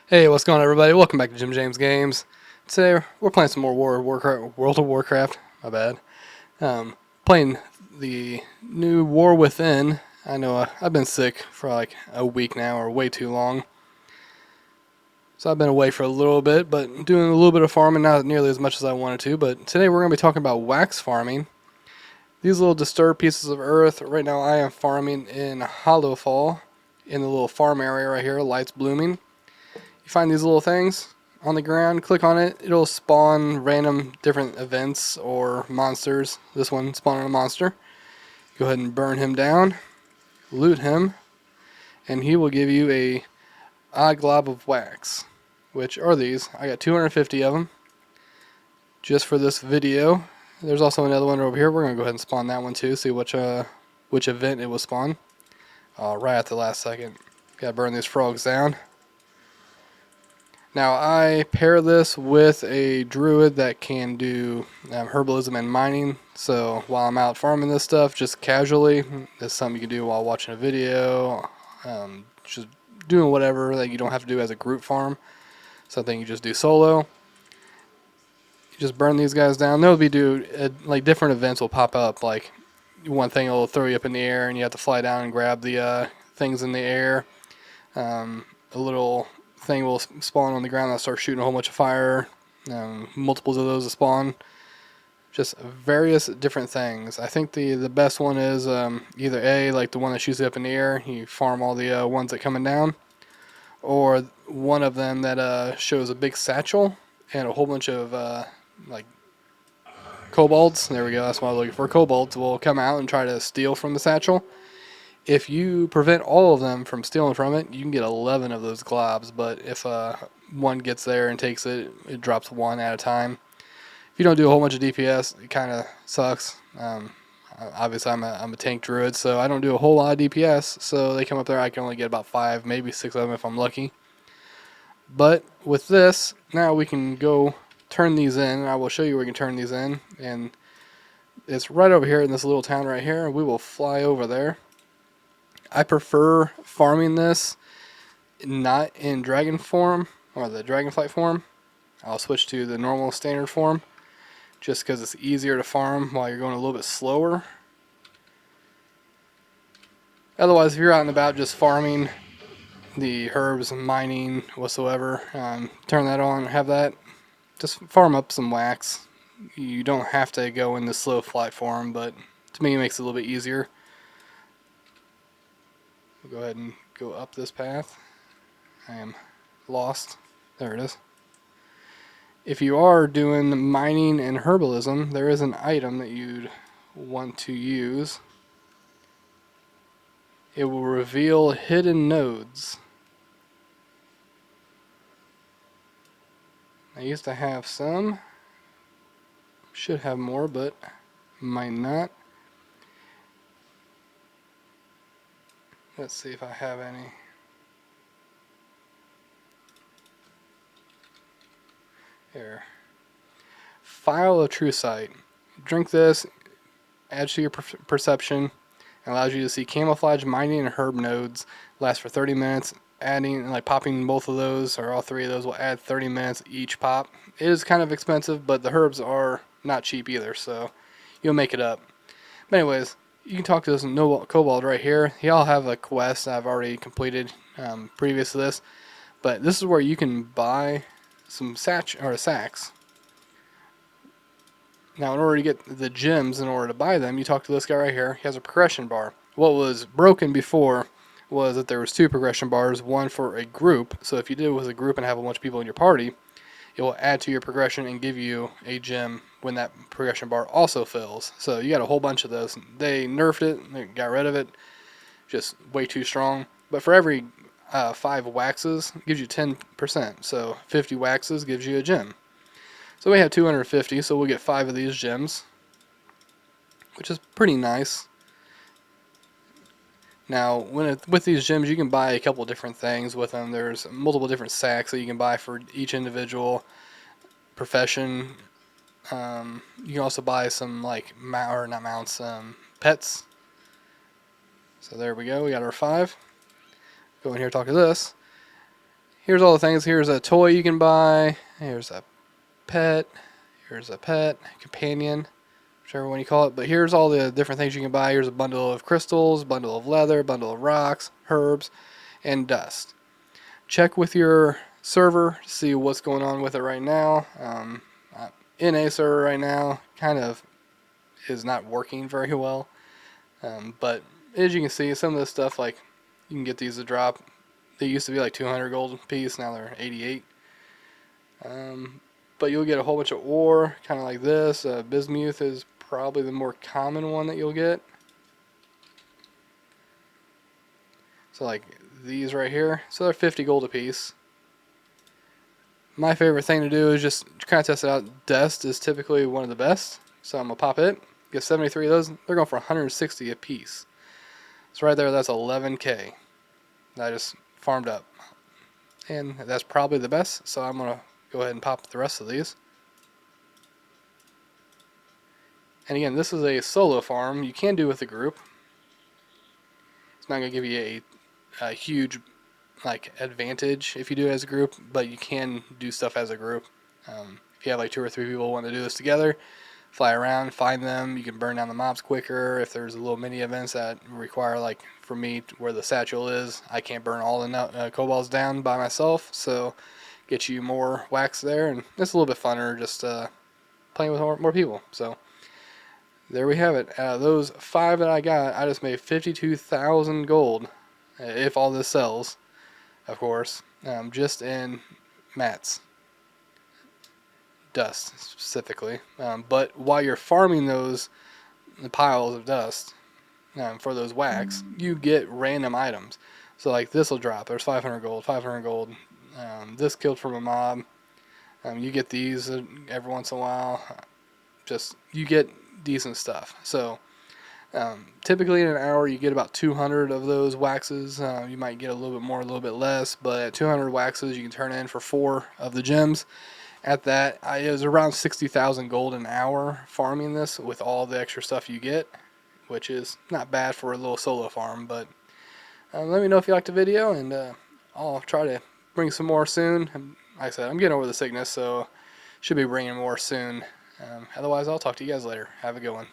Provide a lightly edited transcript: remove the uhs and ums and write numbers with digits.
Hey, what's going on, everybody? Welcome back to Jim James Games. Today we're playing some more World of Warcraft. My bad. Playing the new War Within. I know I've been sick for like a week now, or way too long. So I've been away for a little bit, but doing a little bit of farming, not nearly as much as I wanted to. But today we're going to be talking about wax farming. These little disturbed pieces of earth. Right now I am farming in Hollowfall, in the little farm area right here, lights blooming. You find these little things on the ground, click on it, it'll spawn random different events or monsters. This one spawning a monster. Go ahead and burn him down, loot him, and he will give you a Odd Glob of Wax, which are these. I got 250 of them just for this video. There's also another one over here. We're going to go ahead and spawn that one too, see which event it will spawn. Right at the last second. Gotta burn these frogs down. Now I pair this with a druid that can do herbalism and mining. So while I'm out farming this stuff, just casually, that's something you can do while watching a video, just doing whatever that you don't have to do as a group farm. Something you just do solo. You just burn these guys down. They'll be like different events will pop up. Like one thing will throw you up in the air, and you have to fly down and grab the things in the air. A little thing will spawn on the ground and start shooting a whole bunch of fire. Multiples of those will spawn. Just various different things. I think the best one is either A, like the one that shoots up in the air, you farm all the ones that coming down, or one of them that shows a big satchel and a whole bunch of like kobolds. There we go, that's what I was looking for. Kobolds will come out and try to steal from the satchel. If you prevent all of them from stealing from it, you can get 11 of those globs, but if one gets there and takes it, it drops one at a time. If you don't do a whole bunch of DPS, it kind of sucks. Obviously, I'm a tank druid, so I don't do a whole lot of DPS, so they come up there, I can only get about 5, maybe 6 of them if I'm lucky. But with this, now we can go turn these in, and I will show you where we can turn these in, and it's right over here in this little town right here. We will fly over there. I prefer farming this not in dragon form or the dragonflight form. I'll switch to the normal standard form just because it's easier to farm while you're going a little bit slower. Otherwise, if you're out and about just farming the herbs and mining whatsoever, turn that on, have that, just farm up some wax. You don't have to go in the slow flight form, but to me it makes it a little bit easier. We'll go ahead and go up this path. I am lost. There it is. If you are doing mining and herbalism, there is an item that you'd want to use. It will reveal hidden nodes. I used to have some. Should have more, but might not. Let's see if I have any. Here. File of True Sight. Drink this, adds to your perception, and allows you to see camouflage, mining, and herb nodes. Lasts for 30 minutes. Adding, like popping both of those, or all three of those, will add 30 minutes each pop. It is kind of expensive, but the herbs are not cheap either, so you'll make it up. But anyways, you can talk to this noble kobold right here. He'll have a quest I've already completed previous to this, but this is where you can buy some sacks. Now, in order to get the gems, in order to buy them, you talk to this guy right here. He has a progression bar. What was broken before was that there was 2 progression bars, one for a group. So if you did it with a group and have a bunch of people in your party, it will add to your progression and give you a gem when that progression bar also fills. So you got a whole bunch of those. They nerfed it, they got rid of it, just way too strong. But for every 5 waxes, it gives you 10%. So 50 waxes gives you a gem. So we have 250, so we'll get 5 of these gems, which is pretty nice. Now, with these gems, you can buy a couple different things with them. There's multiple different sacks that you can buy for each individual profession. You can also buy some like pets. So there we go. We got our 5. Go in here, talk to this. Here's all the things. Here's a toy you can buy. Here's a pet. Here's a pet, companion, whichever one you call it. But here's all the different things you can buy. Here's a bundle of crystals, bundle of leather, bundle of rocks, herbs, and dust. Check with your server to see what's going on with it right now. NA server right now kind of is not working very well. But as you can see, some of this stuff, like, you can get these to drop. They used to be like 200 gold a piece, now they're 88. But you'll get a whole bunch of ore, kind of like this. Bismuth is probably the more common one that you'll get. So like these right here, so they're 50 gold a piece. My favorite thing to do is just kind of test it out. Dust is typically one of the best, so I'm going to pop it. Get 73 of those. They're going for 160 a piece. So right there, that's 11k that I just farmed up. And that's probably the best, so I'm going to go ahead and pop the rest of these. And again, this is a solo farm. You can do with a group. It's not going to give you a huge advantage if you do it as a group, but you can do stuff as a group. If you have like 2 or 3 people want to do this together, fly around, find them. You can burn down the mobs quicker. If there's little mini events that require, like for me, where the satchel is, I can't burn all the kobolds down by myself, so get you more wax there, and it's a little bit funner just playing with more people. So there we have it. Out of those 5 that I got, I just made 52,000 gold, if all this sells, of course, just in mats. Dust, specifically. But while you're farming those piles of dust for those wax, you get random items. So like this will drop. There's 500 gold, 500 gold. This killed from a mob. You get these every once in a while. Just, you get decent stuff. So typically in an hour you get about 200 of those waxes. You might get a little bit more, a little bit less, but at 200 waxes you can turn in for 4 of the gems. At that, it was around 60,000 gold an hour farming this with all the extra stuff you get, which is not bad for a little solo farm. But let me know if you liked the video, and I'll try to bring some more soon. Like I said, I'm getting over the sickness, so should be bringing more soon. Otherwise, I'll talk to you guys later. Have a good one.